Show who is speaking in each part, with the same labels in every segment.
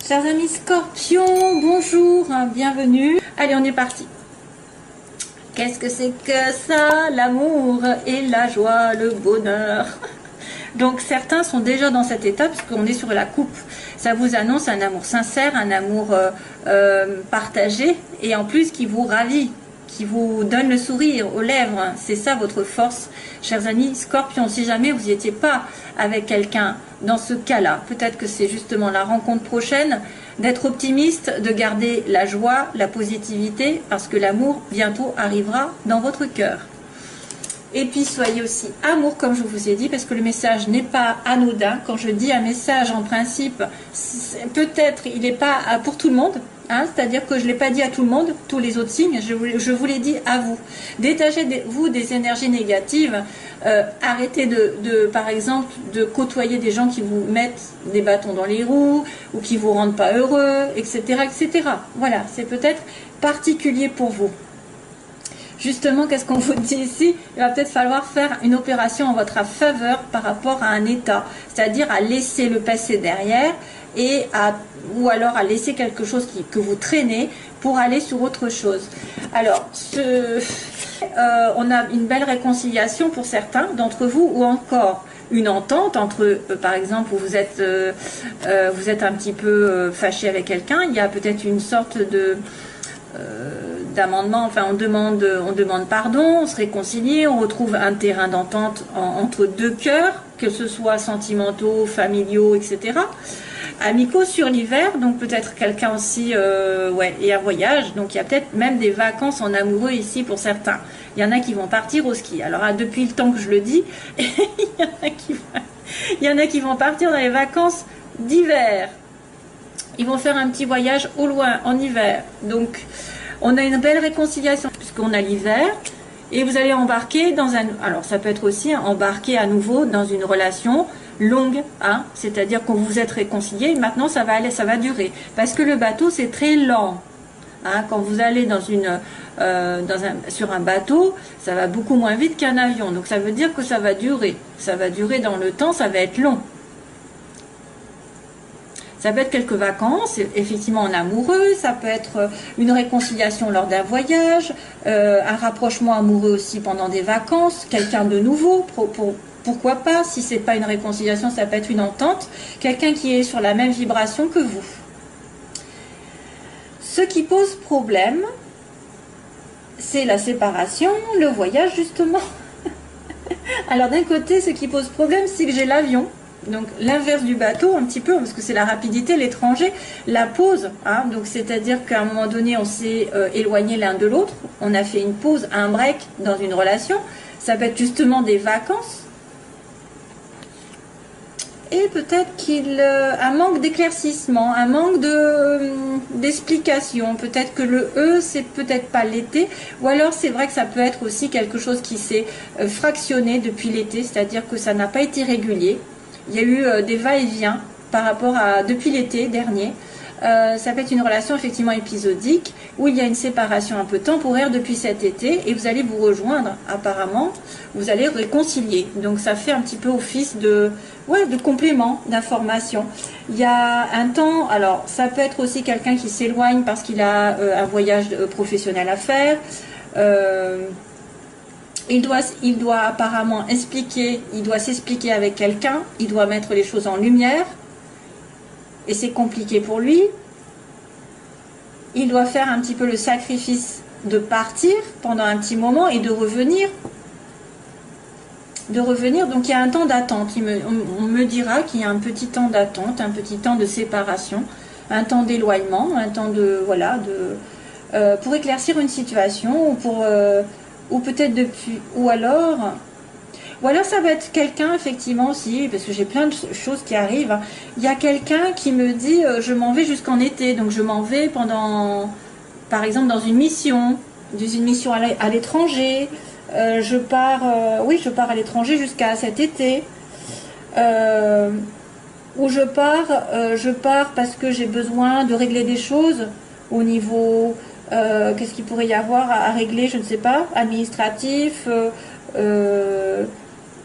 Speaker 1: Chers amis Scorpions, bonjour, bienvenue. Allez, on est parti. Qu'est-ce que c'est que ça? L'amour et la joie, le bonheur. Donc certains sont déjà dans cette étape parce qu'on est sur la coupe. Ça vous annonce un amour sincère, un amour partagé et en plus qui vous ravit, qui vous donne le sourire aux lèvres. C'est ça votre force, chers amis Scorpions. Si jamais vous n'y étiez pas avec quelqu'un dans ce cas-là, peut-être que c'est justement la rencontre prochaine, d'être optimiste, de garder la joie, la positivité, parce que l'amour bientôt arrivera dans votre cœur. Et puis soyez aussi amour, comme je vous ai dit, parce que le message n'est pas anodin. Quand je dis un message, en principe, peut-être il n'est pas pour tout le monde, hein, c'est-à-dire que je ne l'ai pas dit à tout le monde, tous les autres signes, je vous l'ai dit à vous. Détachez-vous des énergies négatives, arrêtez par exemple, de côtoyer des gens qui vous mettent des bâtons dans les roues, ou qui ne vous rendent pas heureux, etc., etc. Voilà, c'est peut-être particulier pour vous. Justement, qu'est-ce qu'on vous dit ici? Il va peut-être falloir faire une opération en votre faveur par rapport à un état, c'est-à-dire à laisser le passé derrière ou alors à laisser quelque chose que vous traînez pour aller sur autre chose. Alors, on a une belle réconciliation pour certains d'entre vous, ou encore une entente entre, par exemple, où vous êtes un petit peu fâché avec quelqu'un, il y a peut-être une sorte d'amendement, enfin on demande pardon, on se réconcilie, on retrouve un terrain d'entente entre deux cœurs, que ce soit sentimentaux, familiaux, etc. Amicaux sur l'hiver, donc peut-être quelqu'un aussi, et un voyage, donc il y a peut-être même des vacances en amoureux ici pour certains. Il y en a qui vont partir au ski. Alors depuis le temps que je le dis, il y en a qui vont partir dans les vacances d'hiver. Ils vont faire un petit voyage au loin en hiver. Donc, on a une belle réconciliation puisqu'on a l'hiver. Et vous allez embarquer dans un... Alors, ça peut être aussi embarquer à nouveau dans une relation longue. Hein, c'est-à-dire que vous vous êtes réconciliés. Et maintenant, ça va durer. Parce que le bateau, c'est très lent. Hein, quand vous allez sur un bateau, ça va beaucoup moins vite qu'un avion. Donc, ça veut dire que ça va durer. Ça va durer dans le temps, ça va être long. Ça peut être quelques vacances, effectivement en amoureux, ça peut être une réconciliation lors d'un voyage, un rapprochement amoureux aussi pendant des vacances, quelqu'un de nouveau, pourquoi pas, si ce n'est pas une réconciliation, ça peut être une entente, quelqu'un qui est sur la même vibration que vous. Ce qui pose problème, c'est la séparation, le voyage justement. Alors d'un côté, ce qui pose problème, c'est que j'ai l'avion. Donc l'inverse du bateau un petit peu, parce que c'est la rapidité, l'étranger, la pause, hein, donc c'est-à-dire qu'à un moment donné on s'est éloigné l'un de l'autre, on a fait une pause, un break dans une relation, ça peut être justement des vacances, et peut-être un manque d'éclaircissement, un manque d'explication, peut-être que le E c'est peut-être pas l'été, ou alors c'est vrai que ça peut être aussi quelque chose qui s'est fractionné depuis l'été, c'est-à-dire que ça n'a pas été régulier. Il y a eu des va-et-vient par rapport à depuis l'été dernier. Ça peut être une relation effectivement épisodique où il y a une séparation un peu temporaire depuis cet été et vous allez vous rejoindre apparemment, vous allez réconcilier. Donc ça fait un petit peu office de complément d'information. Il y a un temps, alors ça peut être aussi quelqu'un qui s'éloigne parce qu'il a un voyage professionnel à faire. Il doit apparemment s'expliquer avec quelqu'un, il doit mettre les choses en lumière, et c'est compliqué pour lui. Il doit faire un petit peu le sacrifice de partir pendant un petit moment et de revenir. Donc il y a un temps d'attente, on me dira qu'il y a un petit temps d'attente, un petit temps de séparation, un temps d'éloignement, un temps pour éclaircir une situation, ou peut-être ou alors ça va être quelqu'un effectivement aussi, parce que j'ai plein de choses qui arrivent. Il y a quelqu'un qui me dit je m'en vais jusqu'en été, donc je m'en vais par exemple dans une mission à l'étranger, je pars à l'étranger jusqu'à cet été, ou je pars parce que j'ai besoin de régler des choses au niveau... qu'est-ce qu'il pourrait y avoir à régler, je ne sais pas, administratif,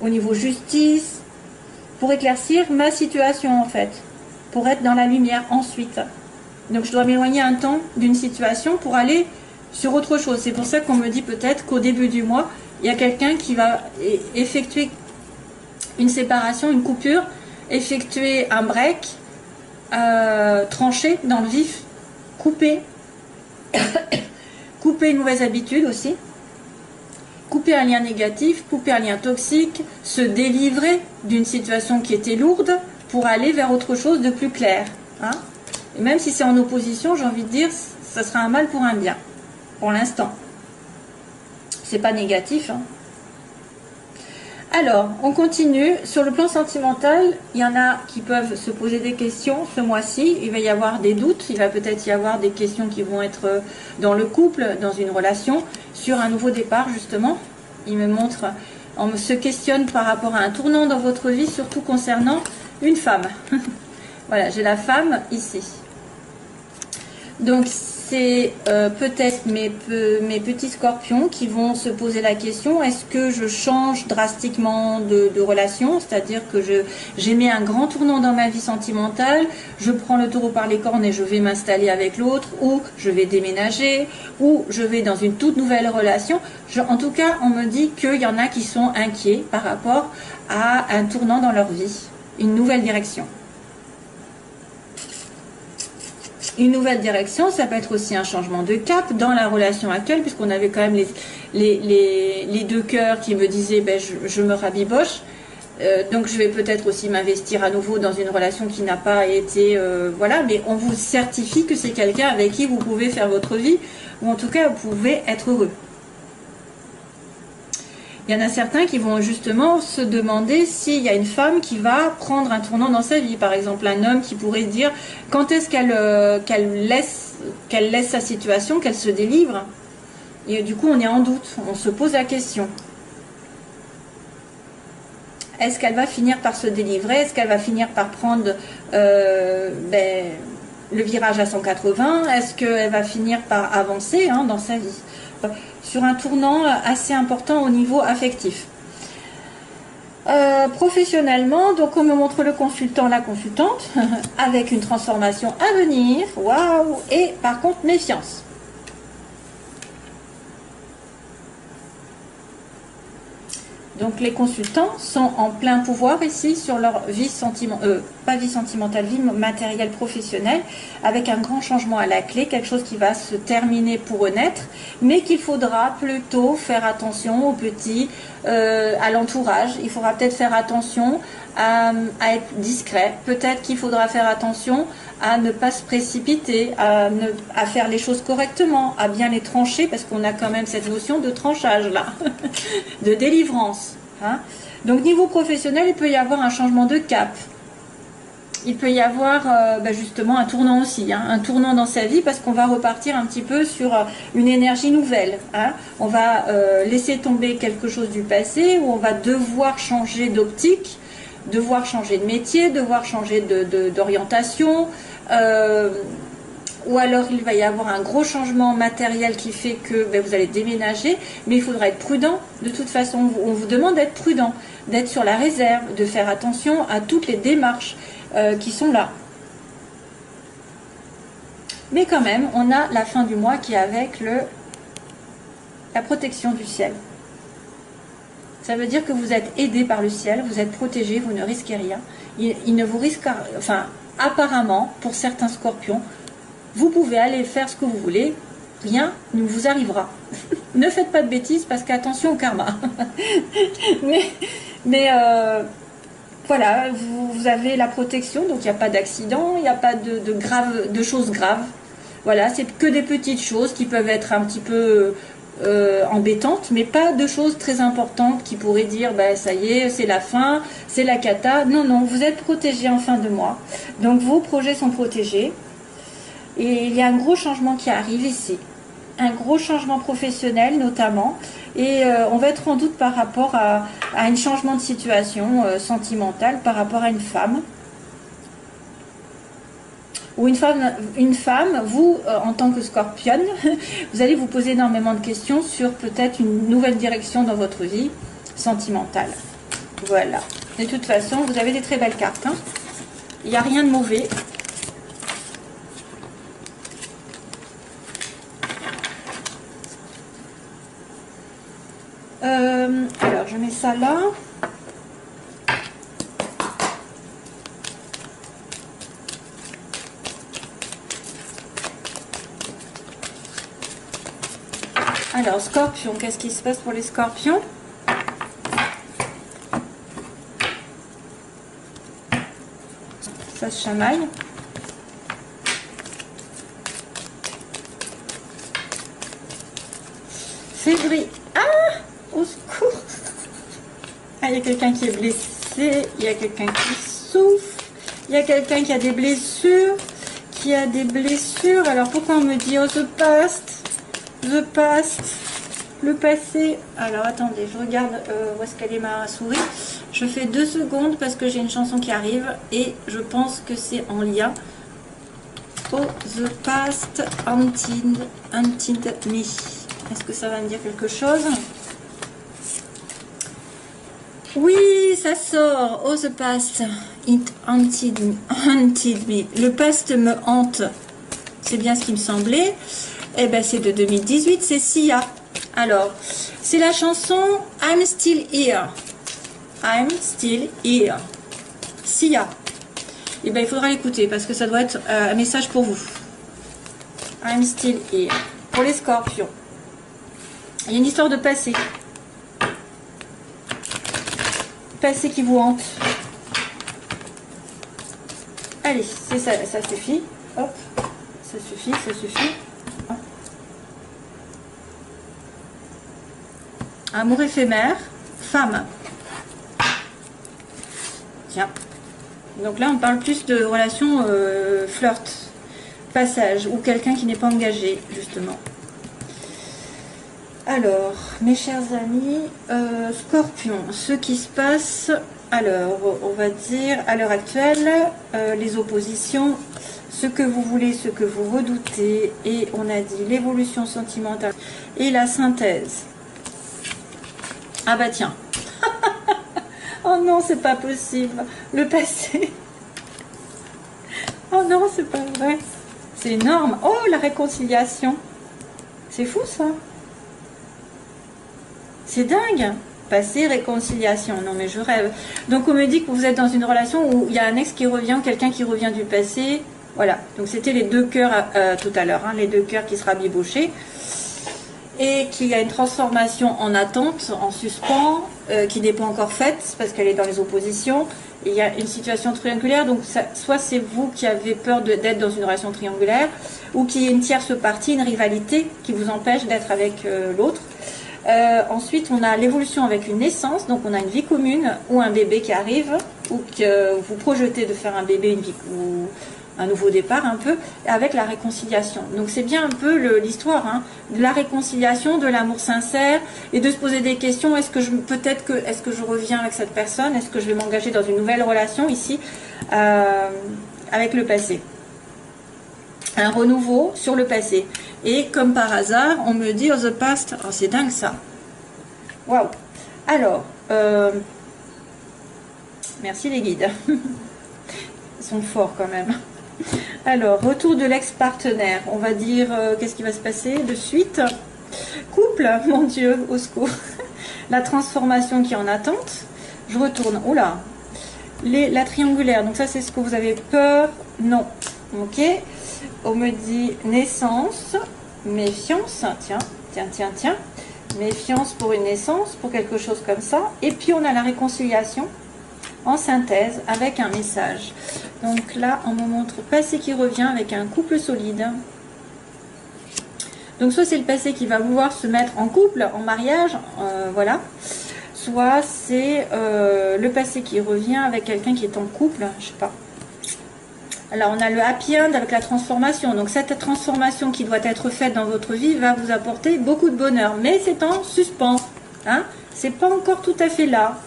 Speaker 1: au niveau justice, pour éclaircir ma situation en fait. pour être dans la lumière ensuite. Donc je dois m'éloigner un temps d'une situation pour aller sur autre chose. C'est pour ça qu'on me dit peut-être qu'au début du mois, il y a quelqu'un qui va effectuer une séparation, une coupure, effectuer un break, trancher dans le vif, couper, couper une mauvaise habitude aussi, couper un lien négatif, couper un lien toxique, se délivrer d'une situation qui était lourde pour aller vers autre chose de plus clair. Hein. Et même si c'est en opposition, j'ai envie de dire, ça sera un mal pour un bien, pour l'instant. C'est pas négatif. Hein. Alors, on continue. Sur le plan sentimental, il y en a qui peuvent se poser des questions ce mois-ci. Il va y avoir des doutes. Il va peut-être y avoir des questions qui vont être dans le couple, dans une relation, sur un nouveau départ, justement. Il me montre, on se questionne par rapport à un tournant dans votre vie, surtout concernant une femme. Voilà, j'ai la femme ici. Donc, c'est peut-être mes petits scorpions qui vont se poser la question, est-ce que je change drastiquement de relation, c'est-à-dire que j'ai mis un grand tournant dans ma vie sentimentale, je prends le taureau par les cornes et je vais m'installer avec l'autre, ou je vais déménager, ou je vais dans une toute nouvelle relation. En tout cas, on me dit qu'il y en a qui sont inquiets par rapport à un tournant dans leur vie, une nouvelle direction. Une nouvelle direction, ça peut être aussi un changement de cap dans la relation actuelle, puisqu'on avait quand même les deux cœurs qui me disaient ben, je me rabiboche, donc je vais peut-être aussi m'investir à nouveau dans une relation qui n'a pas été... voilà, mais on vous certifie que c'est quelqu'un avec qui vous pouvez faire votre vie, ou en tout cas vous pouvez être heureux. Il y en a certains qui vont justement se demander s'il y a une femme qui va prendre un tournant dans sa vie. Par exemple, un homme qui pourrait dire quand est-ce qu'elle laisse sa situation, qu'elle se délivre. Et du coup, on est en doute, on se pose la question. Est-ce qu'elle va finir par se délivrer? Est-ce qu'elle va finir par prendre le virage à 180? Est-ce qu'elle va finir par avancer dans sa vie? Sur un tournant assez important au niveau affectif. Professionnellement, donc on me montre le consultant, la consultante, avec une transformation à venir, waouh, et par contre méfiance. Donc les consultants sont en plein pouvoir ici sur leur vie sentimentale, pas vie sentimentale, vie matérielle professionnelle, avec un grand changement à la clé, quelque chose qui va se terminer pour renaître, mais qu'il faudra plutôt faire attention aux petits, à l'entourage. Il faudra peut-être faire attention à être discret. Peut-être qu'il faudra faire attention à ne pas se précipiter, à faire les choses correctement, à bien les trancher, parce qu'on a quand même cette notion de tranchage là, de délivrance. Hein. Donc niveau professionnel, il peut y avoir un changement de cap. Il peut y avoir justement un tournant aussi, un tournant dans sa vie, parce qu'on va repartir un petit peu sur une énergie nouvelle. Hein. On va laisser tomber quelque chose du passé, où on va devoir changer d'optique, devoir changer de métier, devoir changer d'orientation, ou alors il va y avoir un gros changement matériel qui fait que vous allez déménager, mais il faudra être prudent. De toute façon, on vous demande d'être prudent, d'être sur la réserve, de faire attention à toutes les démarches qui sont là. Mais quand même, on a la fin du mois qui est avec la protection du ciel. Ça veut dire que vous êtes aidé par le ciel, vous êtes protégé, vous ne risquez rien. Il ne vous risque, enfin, apparemment, pour certains scorpions, vous pouvez aller faire ce que vous voulez, rien ne vous arrivera. Ne faites pas de bêtises parce qu'attention au karma. mais voilà, vous avez la protection, donc il n'y a pas d'accident, il n'y a pas de choses graves. Voilà, c'est que des petites choses qui peuvent être un petit peu embêtantes, mais pas de choses très importantes qui pourraient dire ça y est, c'est la fin, c'est la cata. Non, non, vous êtes protégé en fin de mois. Donc vos projets sont protégés. Et il y a un gros changement qui arrive ici. Un gros changement professionnel notamment. Et on va être en doute par rapport à un changement de situation sentimentale par rapport à une femme. Ou une femme, vous, en tant que scorpion, vous allez vous poser énormément de questions sur peut-être une nouvelle direction dans votre vie sentimentale. Voilà. De toute façon, vous avez des très belles cartes. Hein. il n'y a rien de mauvais. Alors, je mets ça là. Alors, scorpion, qu'est-ce qui se passe pour les scorpions? Ça se chamaille. Février. Ah! Au secours! Ah, il y a quelqu'un qui est blessé, il y a quelqu'un qui souffre, il y a quelqu'un qui a des blessures, Alors, pourquoi on me dit oh, the past, le passé? Alors, attendez, je regarde où est-ce qu'elle est ma souris. Je fais 2 secondes parce que j'ai une chanson qui arrive et je pense que c'est en lien. Oh, the past haunted me. Est-ce que ça va me dire quelque chose? Oui, ça sort. Oh, the past, it haunted me. Le past me hante. C'est bien ce qui me semblait. Eh ben, c'est de 2018, c'est Sia. Alors, c'est la chanson I'm Still Here. I'm Still Here. Sia. Eh ben, il faudra l'écouter parce que ça doit être un message pour vous. I'm Still Here. Pour les scorpions. Il y a une histoire de passé. Passé qui vous hante. Allez, c'est ça, ça suffit. Hop, ça suffit, ça suffit. Amour éphémère, femme. Tiens. Donc là, on parle plus de relation flirt, passage, ou quelqu'un qui n'est pas engagé, justement. Alors, mes chers amis, Scorpion, ce qui se passe, alors, on va dire, à l'heure actuelle, les oppositions, ce que vous voulez, ce que vous redoutez, et on a dit l'évolution sentimentale et la synthèse. Ah bah tiens. Oh non, c'est pas possible. Le passé. Oh non, c'est pas vrai. C'est énorme. Oh, la réconciliation. C'est fou ça. C'est dingue. Passé, réconciliation. Non mais je rêve. Donc on me dit que vous êtes dans une relation où il y a un ex qui revient, quelqu'un qui revient du passé. Voilà. Donc c'était les 2 cœurs tout à l'heure. Hein, les 2 cœurs qui se rabibochaient. Et qu'il y a une transformation en attente, en suspens, qui n'est pas encore faite parce qu'elle est dans les oppositions. Et il y a une situation triangulaire, donc ça, soit c'est vous qui avez peur d'être dans une relation triangulaire, ou qu'il y ait une tierce partie, une rivalité qui vous empêche d'être avec l'autre. Ensuite, on a l'évolution avec une naissance, donc on a une vie commune ou un bébé qui arrive, ou que vous projetez de faire un bébé, une vie, ou un nouveau départ un peu, avec la réconciliation. Donc c'est bien un peu l'histoire, hein, de la réconciliation, de l'amour sincère, et de se poser des questions, est-ce que je reviens avec cette personne, est-ce que je vais m'engager dans une nouvelle relation ici, avec le passé. Un renouveau sur le passé. Et comme par hasard, on me dit, oh the past, oh c'est dingue ça. Waouh. Alors, merci les guides. Ils sont forts quand même. Alors, retour de l'ex-partenaire. On va dire, qu'est-ce qui va se passer de suite? Couple, mon Dieu, au secours. La transformation qui est en attente. Je retourne. Oula. La triangulaire. Donc ça, c'est ce que vous avez peur. Non. Ok. On me dit naissance, méfiance. Tiens. Méfiance pour une naissance, pour quelque chose comme ça. Et puis, on a la réconciliation en synthèse avec un message. Donc là, on me montre passé qui revient avec un couple solide. Donc soit c'est le passé qui va vouloir se mettre en couple, en mariage, voilà. Soit c'est le passé qui revient avec quelqu'un qui est en couple, je sais pas. Alors on a le happy end avec la transformation. Donc cette transformation qui doit être faite dans votre vie va vous apporter beaucoup de bonheur. Mais c'est en suspens. Hein, c'est pas encore tout à fait là.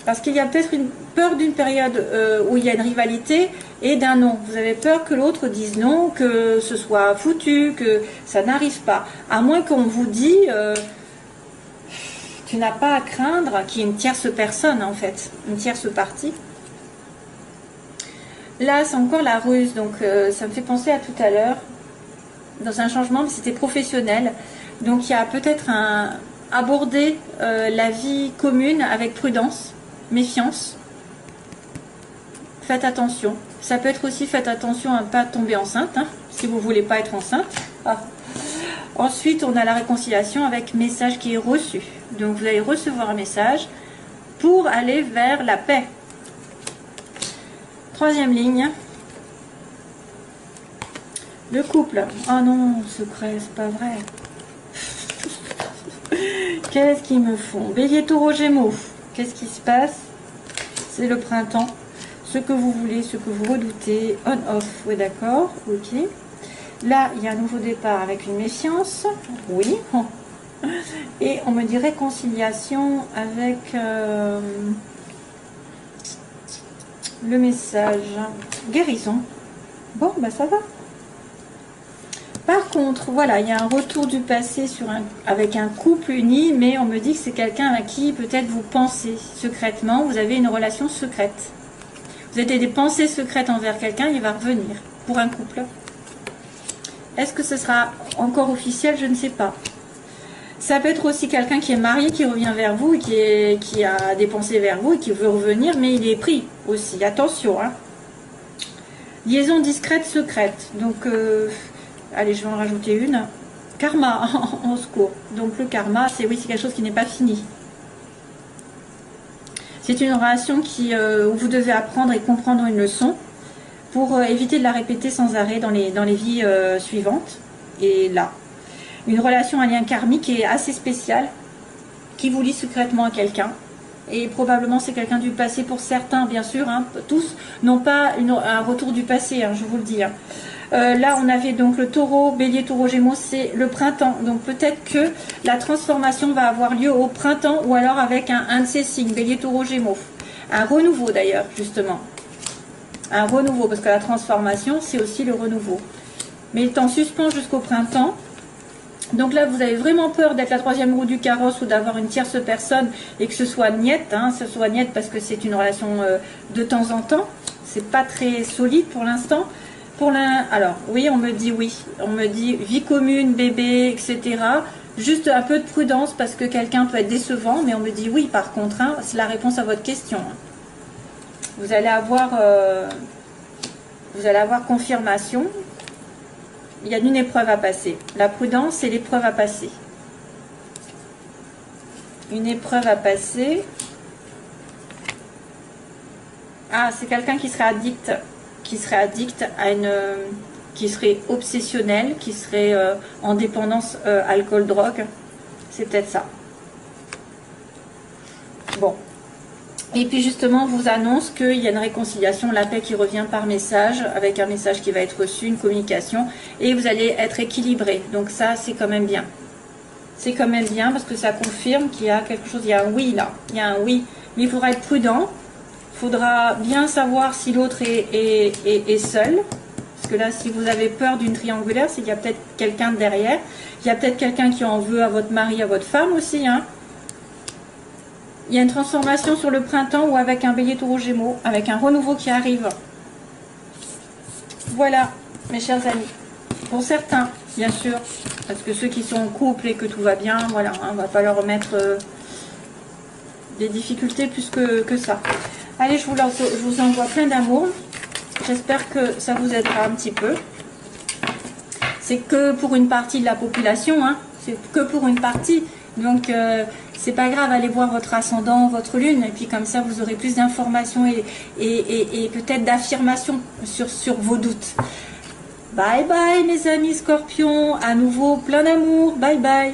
Speaker 1: Parce qu'il y a peut-être une peur d'une période où il y a une rivalité et d'un non. Vous avez peur que l'autre dise non, que ce soit foutu, que ça n'arrive pas. À moins qu'on vous dise, tu n'as pas à craindre qu'il y ait une tierce personne en fait, une tierce partie. Là, c'est encore la ruse, donc ça me fait penser à tout à l'heure, dans un changement, mais c'était professionnel. Donc il y a peut-être aborder la vie commune avec prudence, méfiance. Faites attention. Ça peut être aussi, faites attention à ne pas tomber enceinte, hein, si vous ne voulez pas être enceinte. Ah. Ensuite, on a la réconciliation avec message qui est reçu. Donc vous allez recevoir un message pour aller vers la paix. Troisième ligne. Le couple. Oh non, secret, c'est pas vrai. Qu'est-ce qu'ils me font? Bélier, Taureau, Gémeaux. Qu'est-ce qui se passe? C'est le printemps. Ce que vous voulez, ce que vous redoutez. On, off. Oui, d'accord. Ok. Là, il y a un nouveau départ avec une méfiance. Oui. Et on me dit réconciliation avec le message. Guérison. Bon, bah ça va. Par contre, voilà, il y a un retour du passé avec un couple uni, mais on me dit que c'est quelqu'un à qui peut-être vous pensez secrètement, vous avez une relation secrète. Vous avez des pensées secrètes envers quelqu'un, il va revenir pour un couple. Est-ce que ce sera encore officiel? Je ne sais pas. Ça peut être aussi quelqu'un qui est marié, qui revient vers vous, et qui a des pensées vers vous et qui veut revenir, mais il est pris aussi. Attention, hein. Liaison discrète, secrète. Donc... allez, je vais en rajouter une. Karma, en secours. Donc le karma, c'est quelque chose qui n'est pas fini. C'est une relation où vous devez apprendre et comprendre une leçon pour éviter de la répéter sans arrêt dans les vies suivantes. Et là, une relation, un lien karmique est assez spécial, qui vous lie secrètement à quelqu'un. Et probablement c'est quelqu'un du passé pour certains, bien sûr. Hein, tous n'ont pas un retour du passé, hein, je vous le dis. Hein. Là, on avait donc le taureau, bélier, taureau, gémeaux, c'est le printemps. Donc peut-être que la transformation va avoir lieu au printemps ou alors avec un de ces signes, bélier, taureau, gémeaux. Un renouveau d'ailleurs, justement. Un renouveau, parce que la transformation, c'est aussi le renouveau. Mais il est en suspens jusqu'au printemps. Donc là, vous avez vraiment peur d'être la troisième roue du carrosse ou d'avoir une tierce personne et que ce soit niette. Hein, ce soit niette parce que c'est une relation de temps en temps. C'est pas très solide pour l'instant. Alors, oui, on me dit oui. On me dit vie commune, bébé, etc. Juste un peu de prudence parce que quelqu'un peut être décevant. Mais on me dit oui, par contre. Hein, c'est la réponse à votre question. Vous allez avoir confirmation. Il y a une épreuve à passer. La prudence, c'est l'épreuve à passer. Une épreuve à passer. Ah, c'est quelqu'un qui serait addict à qui serait obsessionnel, qui serait en dépendance alcool, drogue. C'est peut-être ça. Bon. Et puis justement, on vous annonce qu'il y a une réconciliation, la paix qui revient par message, avec un message qui va être reçu, une communication, et vous allez être équilibré. Donc ça, c'est quand même bien. C'est quand même bien parce que ça confirme qu'il y a quelque chose, il y a un oui là, il y a un oui. Mais il faudra être prudent, il faudra bien savoir si l'autre est seul. Parce que là, si vous avez peur d'une triangulaire, c'est qu'il y a peut-être quelqu'un derrière. Il y a peut-être quelqu'un qui en veut à votre mari, à votre femme aussi, hein. Il y a une transformation sur le printemps ou avec un bélier, taureau, gémeaux, avec un renouveau qui arrive. Voilà, mes chers amis. Pour certains, bien sûr, parce que ceux qui sont en couple et que tout va bien, voilà, hein, on ne va pas leur remettre des difficultés plus que ça. Allez, je vous envoie plein d'amour. J'espère que ça vous aidera un petit peu. C'est que pour une partie de la population, hein, c'est que pour une partie. Donc, c'est pas grave, allez voir votre ascendant, votre lune, et puis comme ça, vous aurez plus d'informations et peut-être d'affirmations sur vos doutes. Bye bye, mes amis scorpions, à nouveau, plein d'amour, bye bye.